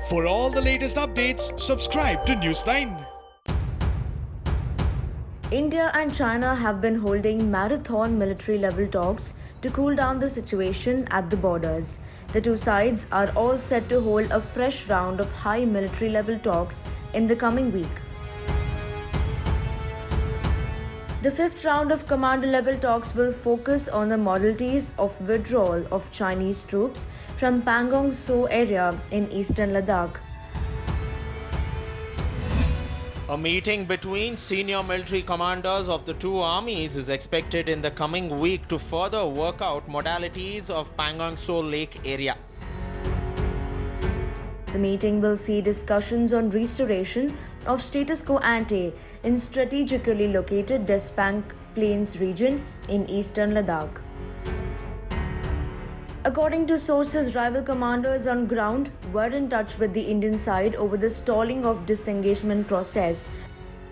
For all the latest updates, subscribe to Newsline. India and China have been holding marathon military level talks to cool down the situation at the borders. The two sides are all set to hold a fresh round of high military level talks in the coming week. The fifth round of commander level talks will focus on the modalities of withdrawal of Chinese troops from Pangong Tso area in eastern Ladakh. A meeting between senior military commanders of the two armies is expected in the coming week to further work out modalities of Pangong Tso Lake area. The meeting will see discussions on restoration of status quo ante in strategically located Despang Plains region in eastern Ladakh. According to sources, rival commanders on ground were in touch with the Indian side over the stalling of disengagement process.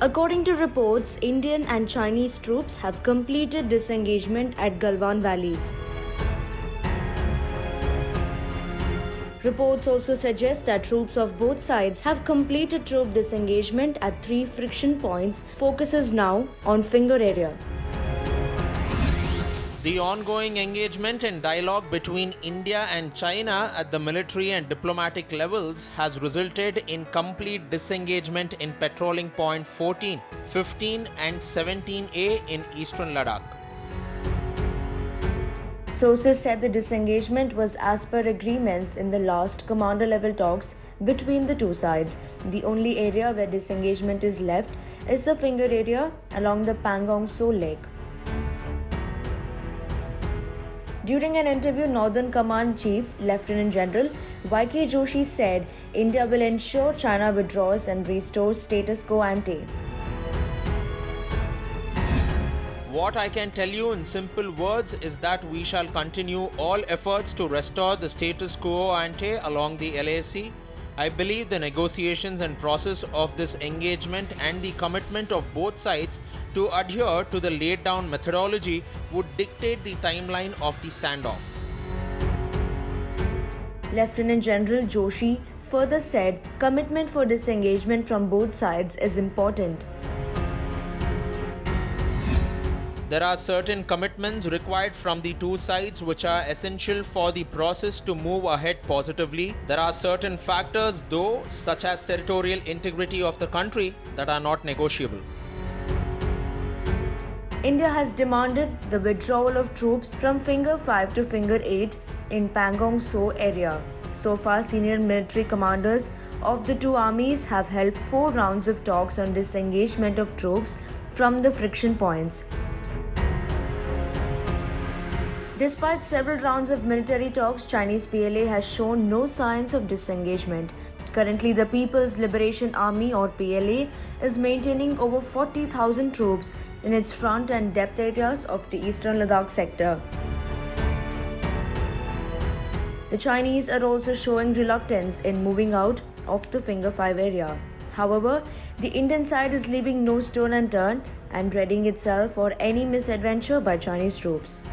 According to reports, Indian and Chinese troops have completed disengagement at Galwan Valley. Reports also suggest that troops of both sides have completed troop disengagement at 3 friction points. Focus is now on Finger area. The ongoing engagement and dialogue between India and China at the military and diplomatic levels has resulted in complete disengagement in patrolling point 14, 15 and 17A in eastern Ladakh. Sources said the disengagement was as per agreements in the last commander level talks between the two sides. The only area where disengagement is left is the Finger area along the Pangong Tso Lake. During an interview, Northern Command Chief Lieutenant General Y.K. Joshi said India will ensure China withdraws and restores status quo ante. What I can tell you in simple words is that we shall continue all efforts to restore the status quo ante along the LAC. I believe the negotiations and process of this engagement and the commitment of both sides to adhere to the laid down methodology would dictate the timeline of the standoff. Lieutenant General Joshi further said commitment for disengagement from both sides is important. There are certain commitments required from the two sides which are essential for the process to move ahead positively. There are certain factors, though, such as territorial integrity of the country, that are not negotiable. India has demanded the withdrawal of troops from Finger 5 to Finger 8 in Pangong Tso area. So far, senior military commanders of the two armies have held 4 rounds of talks on disengagement of troops from the friction points. Despite several rounds of military talks, Chinese PLA has shown no signs of disengagement. Currently, the People's Liberation Army or PLA is maintaining over 40,000 troops in its front and depth areas of the eastern Ladakh sector. The Chinese are also showing reluctance in moving out of the Finger 5 area. However, the Indian side is leaving no stone unturned and readying itself for any misadventure by Chinese troops.